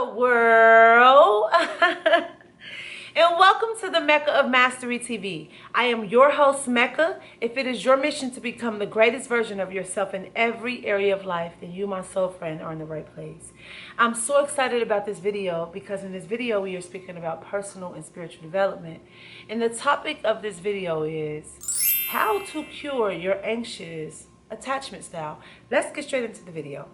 up, world? And welcome to the Mecca of Mastery TV. I am your host, Mecca. If it is your mission to become the greatest version of yourself in every area of life, then you, my soul friend, are in the right place. I'm so excited about this video because in this video we are speaking about personal and spiritual development. And the topic of this video is how to cure your anxious attachment style. Let's get straight into the video.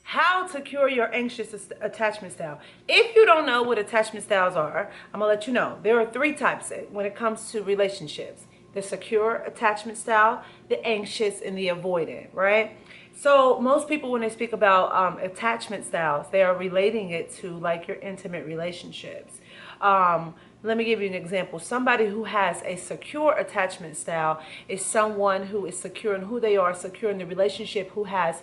How to cure your anxious attachment style. If you don't know what attachment styles are, I'm gonna let you know. There are three types when it comes to relationships: the secure attachment style, the anxious, and the avoidant, right? So most people, when they speak about attachment styles, they are relating it to like your intimate relationships. Let me give you an example. Somebody who has a secure attachment style is someone who is secure in who they are, secure in the relationship, who has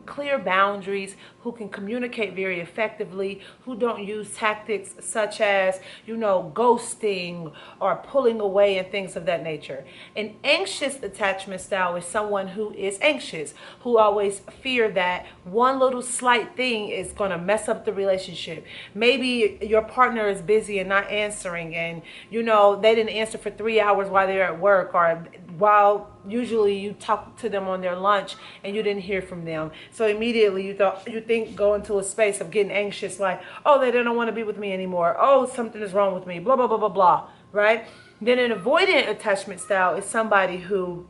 clear boundaries, who can communicate very effectively, who don't use tactics such as, ghosting or pulling away and things of that nature. An anxious attachment style is someone who is anxious, who always fear that one little slight thing is going to mess up the relationship. Maybe your partner is busy and not answering, and they didn't answer for 3 hours while they're at work, or while usually you talk to them on their lunch and you didn't hear from them. So immediately you think go into a space of getting anxious, like, oh, they don't want to be with me anymore, oh, something is wrong with me, blah blah blah blah blah, right? Then an avoidant attachment style is somebody who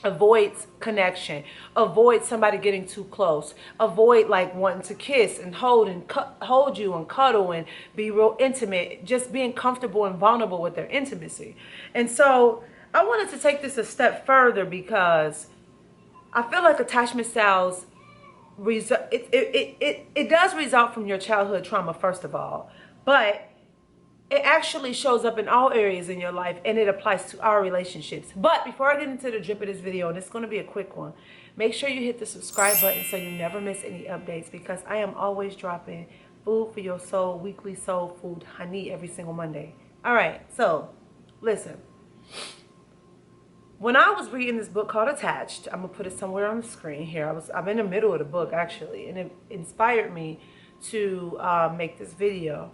avoids connection, avoid somebody getting too close, avoid like wanting to kiss and hold you and cuddle and be real intimate, just being comfortable and vulnerable with their intimacy. And so I wanted to take this a step further because I feel like attachment styles it does result from your childhood trauma, first of all, but it actually shows up in all areas in your life, and it applies to our relationships. But before I get into the drip of this video, and it's going to be a quick one, make sure you hit the subscribe button so you never miss any updates, because I am always dropping food for your soul, weekly soul food, honey, every single Monday. All right, so listen. When I was reading this book called Attached, I'm going to put it somewhere on the screen here. I'm in the middle of the book, actually, and it inspired me to make this video.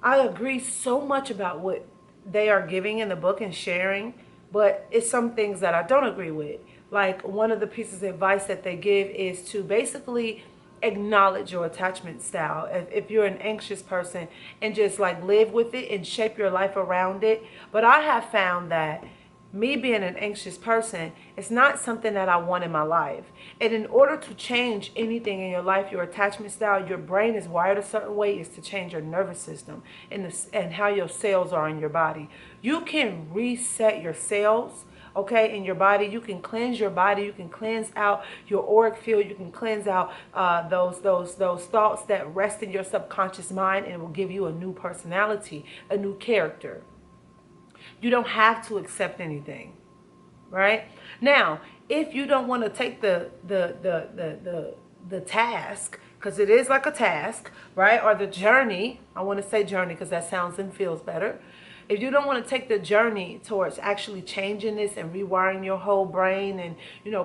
I agree so much about what they are giving in the book and sharing, but it's some things that I don't agree with. Like, one of the pieces of advice that they give is to basically acknowledge your attachment style. If you're an anxious person, and just like live with it and shape your life around it. But I have found that me being an anxious person is not something that I want in my life. And in order to change anything in your life, your attachment style, your brain is wired a certain way, is to change your nervous system and how your cells are in your body. You can reset your cells, okay, in your body. You can cleanse your body. You can cleanse out your auric field. You can cleanse out those thoughts that rest in your subconscious mind, and it will give you a new personality, a new character. You don't have to accept anything, right? Now, if you don't want to take the task, because it is like a task, right? Or the journey. I want to say journey because that sounds and feels better. If you don't want to take the journey towards actually changing this and rewiring your whole brain and,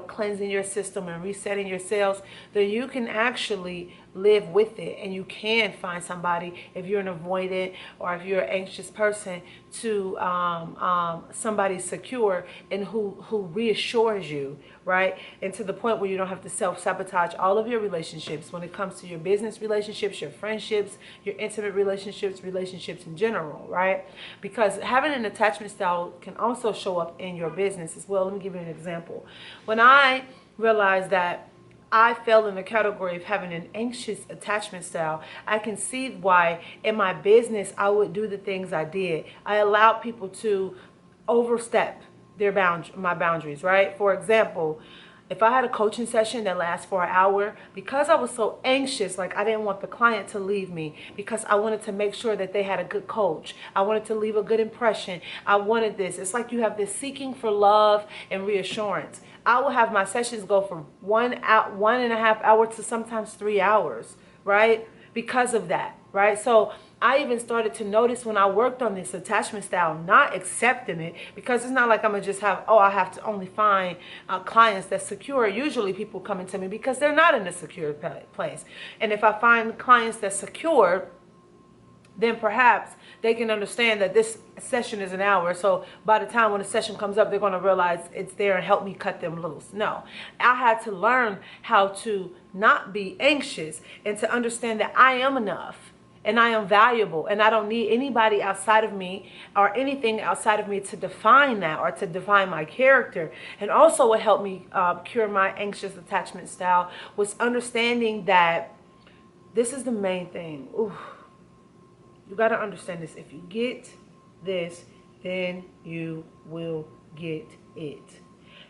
cleansing your system and resetting your cells, then you can actually live with it, and you can find somebody, if you're an avoidant or if you're an anxious person, to somebody secure and who reassures you, right? And to the point where you don't have to self-sabotage all of your relationships when it comes to your business relationships, your friendships, your intimate relationships in general, right? Because having an attachment style can also show up in your business as well. Let me give you an example. When I realized that I fell in the category of having an anxious attachment style, I can see why in my business I would do the things I did. I allowed people to overstep my boundaries, right? For example, if I had a coaching session that lasts for an hour, because I was so anxious, like I didn't want the client to leave me, because I wanted to make sure that they had a good coach. I wanted to leave a good impression. I wanted this. It's like you have this seeking for love and reassurance. I will have my sessions go from 1.5 hours to sometimes 3 hours, right? Because of that, right? So I even started to notice when I worked on this attachment style, not accepting it, because it's not like I'm gonna just have, oh, I have to only find clients that's secure. Usually people coming to me because they're not in a secure place. And if I find clients that's secure, then perhaps they can understand that this session is an hour. So by the time when the session comes up, they're going to realize it's there and help me cut them loose. No, I had to learn how to not be anxious and to understand that I am enough and I am valuable and I don't need anybody outside of me or anything outside of me to define that or to define my character. And also what helped me cure my anxious attachment style was understanding that this is the main thing. Ooh. You got to understand this. If you get this, then you will get it.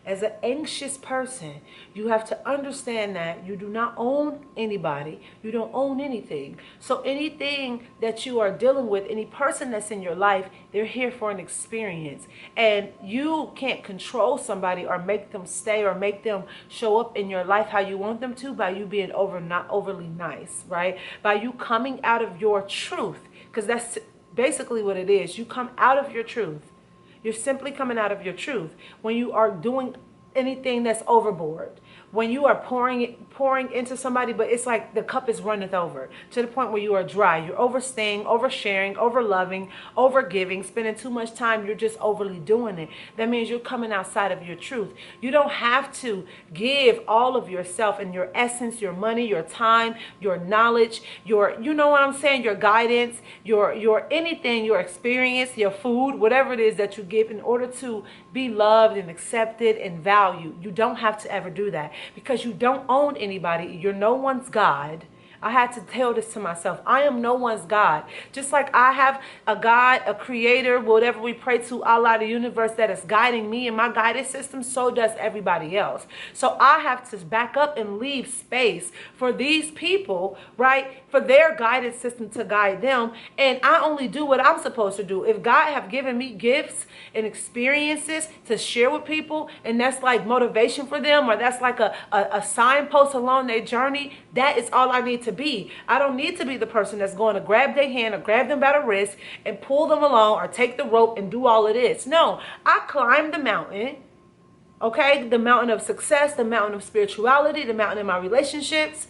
As an anxious person, you have to understand that you do not own anybody. You don't own anything. So anything that you are dealing with, any person that's in your life, they're here for an experience. And you can't control somebody or make them stay or make them show up in your life how you want them to by you being not overly nice, right? By you coming out of your truth. Because that's basically what it is. You come out of your truth. You're simply coming out of your truth when you are doing anything that's overboard. When you are pouring into somebody, but it's like the cup is runneth over to the point where you are dry. You're overstaying, oversharing, overloving, overgiving, spending too much time. You're just overly doing it. That means you're coming outside of your truth. You don't have to give all of yourself and your essence, your money, your time, your knowledge, you know what I'm saying, your guidance, your anything, your experience, your food, whatever it is that you give in order to be loved and accepted and valued. You don't have to ever do that. Because you don't own anybody. You're no one's God. I had to tell this to myself. I am no one's God. Just like I have a God, a creator, whatever we pray to, Allah, the universe that is guiding me and my guidance system, so does everybody else. So I have to back up and leave space for these people, right? For their guidance system to guide them. And I only do what I'm supposed to do. If God have given me gifts and experiences to share with people, and that's like motivation for them, or that's like a signpost along their journey, that is all I need to be. I don't need to be the person that's going to grab their hand or grab them by the wrist and pull them along or take the rope and do all of this. No, I climbed the mountain, okay? The mountain of success, the mountain of spirituality, the mountain in my relationships,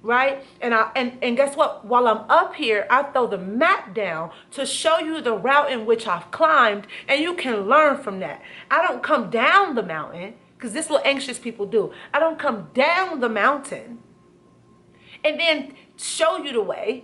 right? And guess what? While I'm up here, I throw the map down to show you the route in which I've climbed, and you can learn from that. I don't come down the mountain, because this is what anxious people do. I don't come down the mountain and then show you the way.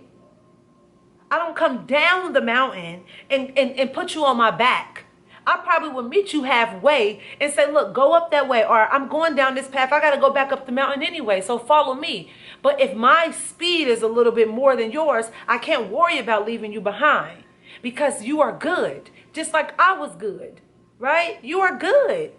I don't come down the mountain and put you on my back. I probably will meet you halfway and say, look, go up that way, or I'm going down this path. I got to go back up the mountain anyway, so follow me. But if my speed is a little bit more than yours, I can't worry about leaving you behind because you are good, just like I was good, right? You are good.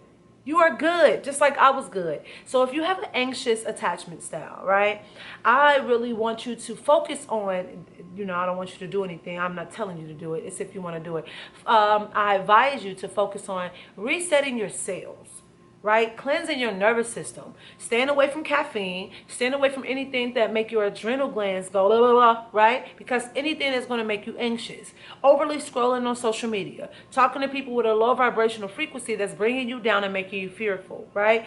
You are good, just like I was good. So if you have an anxious attachment style, right, I really want you to focus on, I don't want you to do anything. I'm not telling you to do it. It's if you want to do it. I advise you to focus on resetting your cells, right? Cleansing your nervous system. Staying away from caffeine. Staying away from anything that make your adrenal glands go, blah, blah, blah, right? Because anything that's going to make you anxious. Overly scrolling on social media. Talking to people with a low vibrational frequency that's bringing you down and making you fearful, right?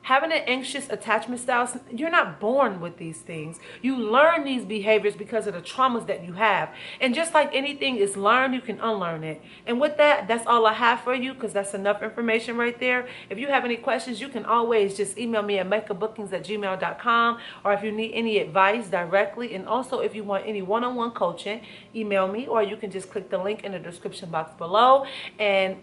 Having an anxious attachment style, you're not born with these things. You learn these behaviors because of the traumas that you have. And just like anything is learned, you can unlearn it. And with that, that's all I have for you, because that's enough information right there. If you have any questions, you can always just email me at meccabookings@gmail.com, or if you need any advice directly. And also, if you want any one-on-one coaching, email me, or you can just click the link in the description box below and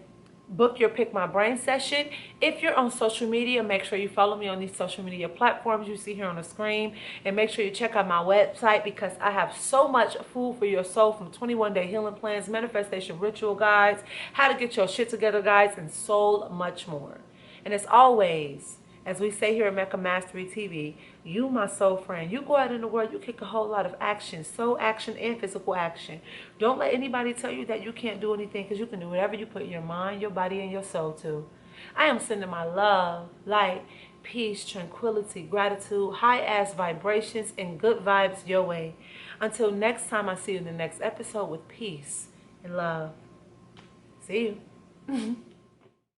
book your Pick My Brain session. If you're on social media, make sure you follow me on these social media platforms you see here on the screen, and make sure you check out my website, because I have so much food for your soul, from 21-day healing plans, manifestation ritual guides, how to get your shit together guides, and so much more. And as always, as we say here at Mecca Mastery TV, you, my soul friend, you go out in the world, you kick a whole lot of action, soul action and physical action. Don't let anybody tell you that you can't do anything, because you can do whatever you put your mind, your body, and your soul to. I am sending my love, light, peace, tranquility, gratitude, high-ass vibrations, and good vibes your way. Until next time, I see you in the next episode with peace and love. See you.